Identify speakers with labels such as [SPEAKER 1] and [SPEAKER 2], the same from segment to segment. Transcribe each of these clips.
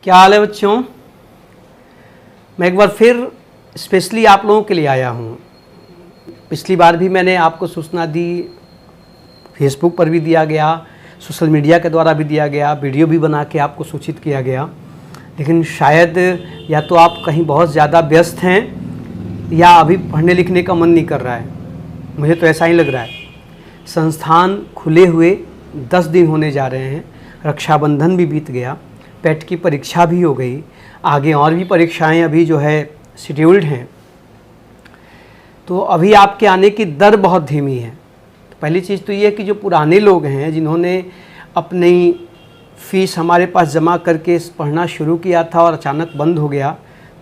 [SPEAKER 1] क्या हाल है बच्चों। मैं एक बार फिर स्पेशली आप लोगों के लिए आया हूँ। पिछली बार भी मैंने आपको सूचना दी, फेसबुक पर भी दिया गया, सोशल मीडिया के द्वारा भी दिया गया, वीडियो भी बना के आपको सूचित किया गया, लेकिन शायद या तो आप कहीं बहुत ज़्यादा व्यस्त हैं या अभी पढ़ने लिखने का मन नहीं कर रहा है। मुझे तो ऐसा ही लग रहा है। संस्थान खुले हुए 10 दिन होने जा रहे हैं, रक्षाबंधन भी बीत गया, पेट की परीक्षा भी हो गई, आगे और भी परीक्षाएं अभी जो है शेड्यूल्ड हैं। तो अभी आपके आने की दर बहुत धीमी है। तो पहली चीज़ तो ये है कि जो पुराने लोग हैं जिन्होंने अपनी फ़ीस हमारे पास जमा करके पढ़ना शुरू किया था और अचानक बंद हो गया,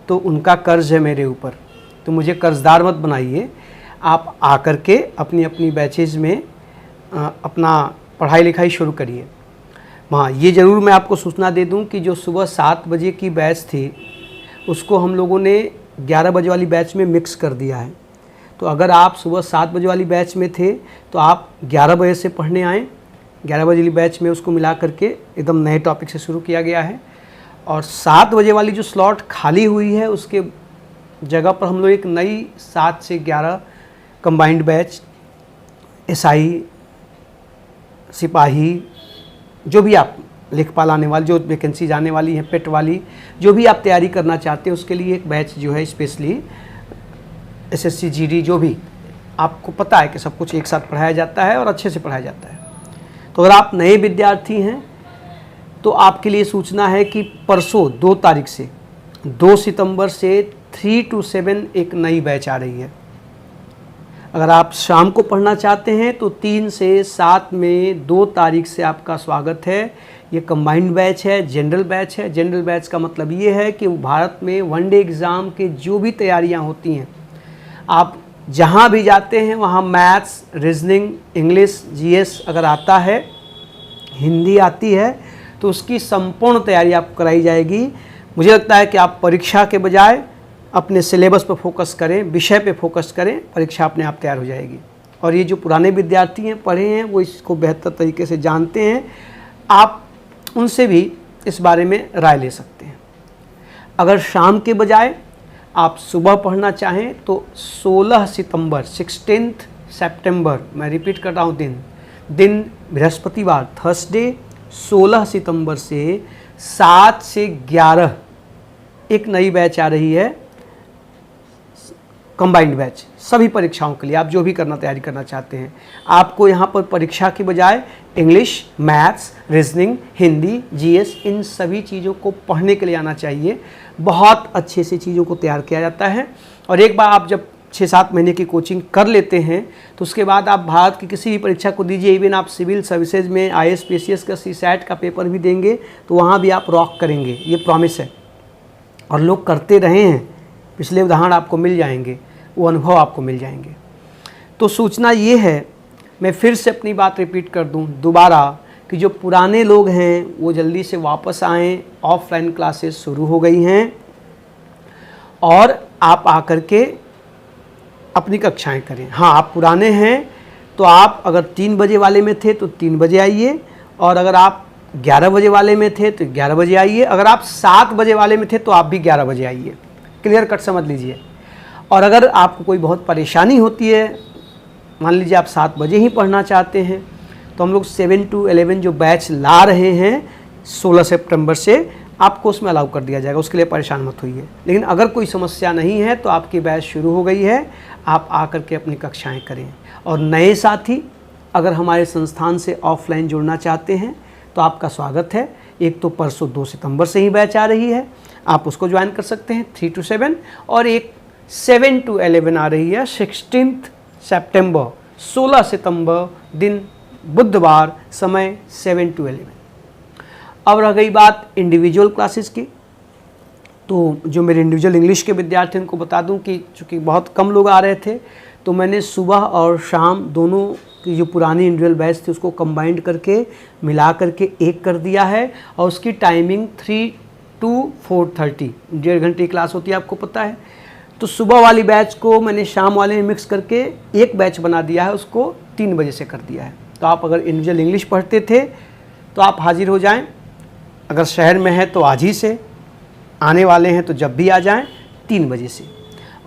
[SPEAKER 1] तो उनका कर्ज है मेरे ऊपर। तो मुझे कर्जदार मत बनाइए। आप आकर के अपनी अपनी बैचेज़ में अपना पढ़ाई लिखाई शुरू करिए। हाँ, ये ज़रूर मैं आपको सूचना दे दूं कि जो सुबह 7 बजे की बैच थी उसको हम लोगों ने 11 बजे वाली बैच में मिक्स कर दिया है। तो अगर आप सुबह 7 बजे वाली बैच में थे तो आप 11 बजे से पढ़ने आएँ। 11 बजे वाली बैच में उसको मिला करके एकदम नए टॉपिक से शुरू किया गया है। और 7 बजे वाली जो स्लॉट खाली हुई है उसके जगह पर हम लोग एक नई 7 से 11 कंबाइंड बैच, एसआई, सिपाही, जो भी आप लेखपाल आने वाली, जो वैकेंसीज आने वाली हैं, पेट वाली, जो भी आप तैयारी करना चाहते हैं उसके लिए एक बैच जो है स्पेशली एसएससी जीडी, जो भी आपको पता है कि सब कुछ एक साथ पढ़ाया जाता है और अच्छे से पढ़ाया जाता है। तो अगर आप नए विद्यार्थी हैं तो आपके लिए सूचना है कि परसों 2 तारीख से 2 सितंबर से 3 to 7 एक नई बैच आ रही है। अगर आप शाम को पढ़ना चाहते हैं तो 3 से 7 में 2 तारीख से आपका स्वागत है। ये कंबाइंड बैच है, जनरल बैच है। जनरल बैच का मतलब ये है कि भारत में वनडे एग्ज़ाम के जो भी तैयारियां होती हैं, आप जहां भी जाते हैं वहां मैथ्स, रीजनिंग, इंग्लिश, जीएस अगर आता है, हिंदी आती है, तो उसकी संपूर्ण तैयारी आपको कराई जाएगी। मुझे लगता है कि आप परीक्षा के बजाय अपने सिलेबस पर फोकस करें, विषय पे फोकस करें, परीक्षा अपने आप तैयार हो जाएगी। और ये जो पुराने विद्यार्थी हैं, पढ़े हैं, वो इसको बेहतर तरीके से जानते हैं। आप उनसे भी इस बारे में राय ले सकते हैं। अगर शाम के बजाय आप सुबह पढ़ना चाहें तो 16 सितंबर 16 सितंबर, मैं रिपीट कर रहा हूँ, दिन बृहस्पतिवार, थर्सडे 16 सितंबर से 7 से 11 एक नई बैच आ रही है, कंबाइंड बैच, सभी परीक्षाओं के लिए। आप जो भी तैयारी करना चाहते हैं, आपको यहाँ पर परीक्षा के बजाय English, maths, reasoning, Hindi, GS, इन सभी चीज़ों को पढ़ने के लिए आना चाहिए। बहुत अच्छे से चीज़ों को तैयार किया जाता है। और एक बार आप जब 6-7 महीने की कोचिंग कर लेते हैं तो उसके बाद आप भारत की किसी भी परीक्षा को दीजिए। इवन आप सिविल सर्विसेज में IAS PCS का CSAT का पेपर भी देंगे तो वहाँ भी आप रॉक करेंगे, ये प्रॉमिस है। और लोग करते रहे हैं, पिछले उदाहरण आपको मिल जाएंगे, वो अनुभव आपको मिल जाएंगे। तो सूचना ये है, मैं फिर से अपनी बात रिपीट कर दूं दोबारा, कि जो पुराने लोग हैं वो जल्दी से वापस आएँ। ऑफलाइन क्लासेस शुरू हो गई हैं और आप आकर के अपनी कक्षाएं करें। हाँ, आप पुराने हैं तो आप अगर 3 बजे वाले में थे तो 3 बजे आइए, और अगर आप 11 बजे वाले में थे तो 11 बजे आइए। अगर आप 7 बजे वाले में थे तो आप भी 11 बजे आइए। क्लियर कट समझ लीजिए। और अगर आपको कोई बहुत परेशानी होती है, मान लीजिए आप 7 बजे ही पढ़ना चाहते हैं, तो हम लोग 7 to 11 जो बैच ला रहे हैं 16 सितंबर से, आपको उसमें अलाउ कर दिया जाएगा। उसके लिए परेशान मत होइए। लेकिन अगर कोई समस्या नहीं है तो आपकी बैच शुरू हो गई है, आप आकर के अपनी कक्षाएं करें। और नए साथी अगर हमारे संस्थान से ऑफलाइन जुड़ना चाहते हैं तो आपका स्वागत है। एक तो परसों 2 सितंबर से ही बैच आ रही है, आप उसको ज्वाइन कर सकते हैं 3 to 7, और एक 7 to 11 आ रही है 16 सितंबर, 16 सितंबर, दिन बुधवार, समय 7 to 11। अब रह गई बात इंडिविजुअल क्लासेस की। तो जो मेरे इंडिविजुअल इंग्लिश के विद्यार्थी उनको बता दूं कि चूँकि बहुत कम लोग आ रहे थे तो मैंने सुबह और शाम दोनों की जो पुरानी इंडिविजुअल बैच थी उसको कंबाइंड करके मिला करके एक कर दिया है। और उसकी टाइमिंग 3 to 4:30, 1.5 घंटे की क्लास होती है, आपको पता है। तो सुबह वाली बैच को मैंने शाम वाले में मिक्स करके एक बैच बना दिया है, उसको 3 बजे से कर दिया है। तो आप अगर इंडिविजुअल इंग्लिश पढ़ते थे तो आप हाजिर हो जाएं। अगर शहर में है तो आज ही से, आने वाले हैं तो जब भी आ जाएं 3 बजे से।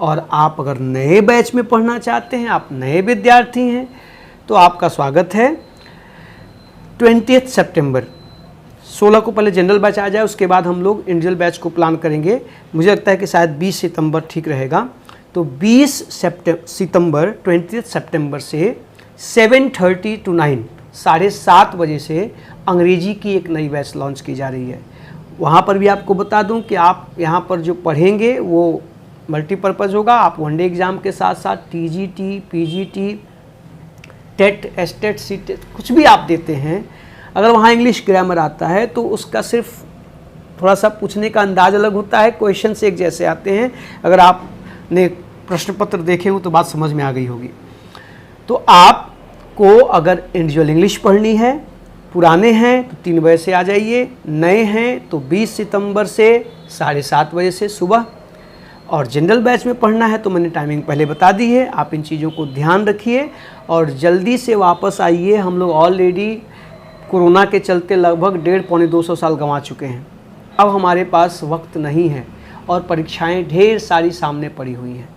[SPEAKER 1] और आप अगर नए बैच में पढ़ना चाहते हैं, आप नए विद्यार्थी हैं, तो आपका स्वागत है। 20 सितंबर 16 को पहले जनरल बैच आ जाए, उसके बाद हम लोग इंडिविजुअल बैच को प्लान करेंगे। मुझे लगता है कि शायद 20 सितंबर ठीक रहेगा। तो 20 सितंबर 20 सितंबर से 7:30 to 9, 7:30 बजे से अंग्रेजी की एक नई बैच लॉन्च की जा रही है। वहाँ पर भी आपको बता दूं कि आप यहाँ पर जो पढ़ेंगे वो मल्टीपर्पज़ होगा। आप वनडे एग्ज़ाम के साथ साथ TGT, PGT, TET, STET, CTET कुछ भी आप देते हैं, अगर वहाँ इंग्लिश ग्रामर आता है तो उसका सिर्फ थोड़ा सा पूछने का अंदाज अलग होता है, क्वेश्चन एक जैसे आते हैं। अगर आपने प्रश्न पत्र देखे हो तो बात समझ में आ गई होगी। तो आपको अगर इंडिविजुअल इंग्लिश पढ़नी है, पुराने हैं तो 3 बजे से आ जाइए, नए हैं तो 20 सितंबर से 7:30 बजे से सुबह, और जनरल बैच में पढ़ना है तो मैंने टाइमिंग पहले बता दी है। आप इन चीज़ों को ध्यान रखिए और जल्दी से वापस आइए। हम लोग ऑलरेडी कोरोना के चलते लगभग 150-200 साल गंवा चुके हैं। अब हमारे पास वक्त नहीं है और परीक्षाएं ढेर सारी सामने पड़ी हुई हैं।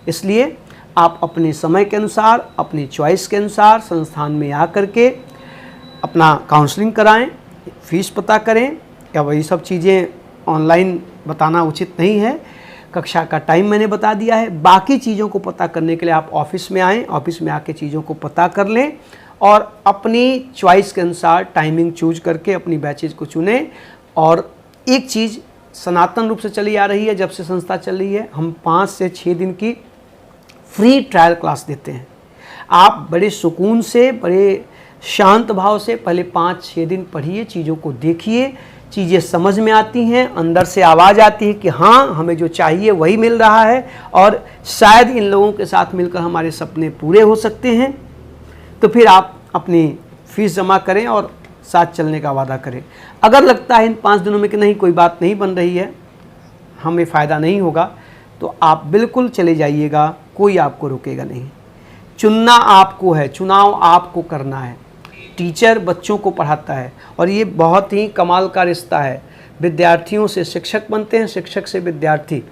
[SPEAKER 1] इसलिए आप अपने समय के अनुसार, अपनी चॉइस के अनुसार संस्थान में आकर के अपना काउंसलिंग कराएं, फीस पता करें। या वही सब चीज़ें ऑनलाइन बताना उचित नहीं है। कक्षा का टाइम मैंने बता दिया है। बाकी चीज़ों को पता करने के लिए आप ऑफिस में आएँ, ऑफिस में आके चीज़ों को पता कर लें और अपनी चॉइस के अनुसार टाइमिंग चूज करके अपनी बैचेज को चुनें। और एक चीज़ सनातन रूप से चली आ रही है, जब से संस्था चल रही है, हम 5 से 6 दिन की फ्री ट्रायल क्लास देते हैं। आप बड़े सुकून से, बड़े शांत भाव से पहले 5-6 दिन पढ़िए, चीज़ों को देखिए, चीज़ें समझ में आती हैं, अंदर से आवाज़ आती है कि हाँ हमें जो चाहिए वही मिल रहा है और शायद इन लोगों के साथ मिलकर हमारे सपने पूरे हो सकते हैं। तो फिर आप अपनी फीस जमा करें और साथ चलने का वादा करें। अगर लगता है इन 5 दिनों में कि नहीं कोई बात नहीं बन रही है, हमें फ़ायदा नहीं होगा, तो आप बिल्कुल चले जाइएगा, कोई आपको रोकेगा नहीं। चुनना आपको है, चुनाव आपको करना है। टीचर बच्चों को पढ़ाता है और ये बहुत ही कमाल का रिश्ता है। विद्यार्थियों से शिक्षक बनते हैं, शिक्षक से विद्यार्थी।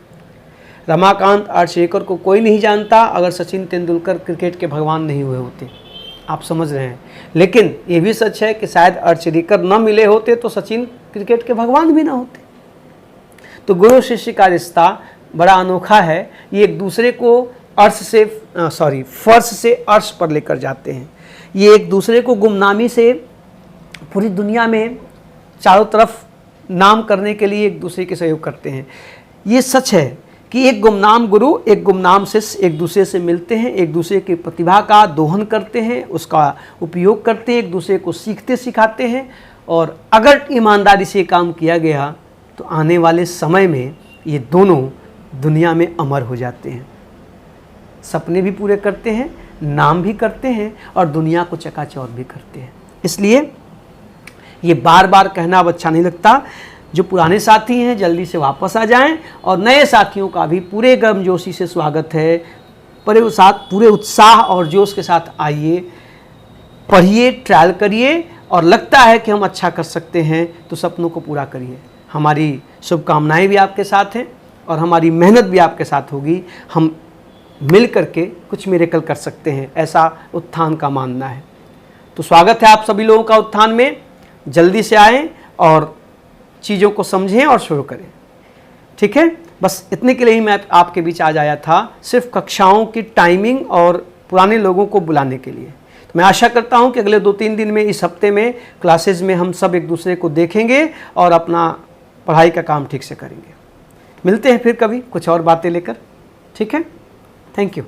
[SPEAKER 1] रमाकांत आर्चरेकर को कोई नहीं जानता अगर सचिन तेंदुलकर क्रिकेट के भगवान नहीं हुए होते। आप समझ रहे हैं। लेकिन ये भी सच है कि शायद आर्चरेकर न मिले होते तो सचिन क्रिकेट के भगवान भी ना होते। तो गुरु शिष्य का रिश्ता बड़ा अनोखा है। ये एक दूसरे को फर्श से अर्श पर लेकर जाते हैं। ये एक दूसरे को गुमनामी से पूरी दुनिया में चारों तरफ नाम करने के लिए एक दूसरे के सहयोग करते हैं। ये सच है कि एक गुमनाम गुरु, एक गुमनाम शिष्य एक दूसरे से मिलते हैं, एक दूसरे की प्रतिभा का दोहन करते हैं, उसका उपयोग करते हैं, एक दूसरे को सीखते सिखाते हैं। और अगर ईमानदारी से काम किया गया तो आने वाले समय में ये दोनों दुनिया में अमर हो जाते हैं। सपने भी पूरे करते हैं, नाम भी करते हैं और दुनिया को चकाचौंध भी करते हैं। इसलिए ये बार बार कहना अब अच्छा नहीं लगता। जो पुराने साथी हैं जल्दी से वापस आ जाएं और नए साथियों का भी पूरे गर्मजोशी से स्वागत है। पूरे उत्साह और जोश के साथ आइए, पढ़िए, ट्रायल करिए और लगता है कि हम अच्छा कर सकते हैं तो सपनों को पूरा करिए। हमारी शुभकामनाएं भी आपके साथ हैं और हमारी मेहनत भी आपके साथ होगी। हम मिल करके कुछ मिरेकल कर सकते हैं, ऐसा उत्थान का मानना है। तो स्वागत है आप सभी लोगों का उत्थान में। जल्दी से आएँ और चीज़ों को समझें और शुरू करें। ठीक है, बस इतने के लिए ही मैं आपके बीच आज आया था, सिर्फ कक्षाओं की टाइमिंग और पुराने लोगों को बुलाने के लिए। तो मैं आशा करता हूं कि अगले 2-3 दिन में, इस हफ्ते में क्लासेज में हम सब एक दूसरे को देखेंगे और अपना पढ़ाई का काम ठीक से करेंगे। मिलते हैं फिर कभी कुछ और बातें लेकर। ठीक है, थैंक यू।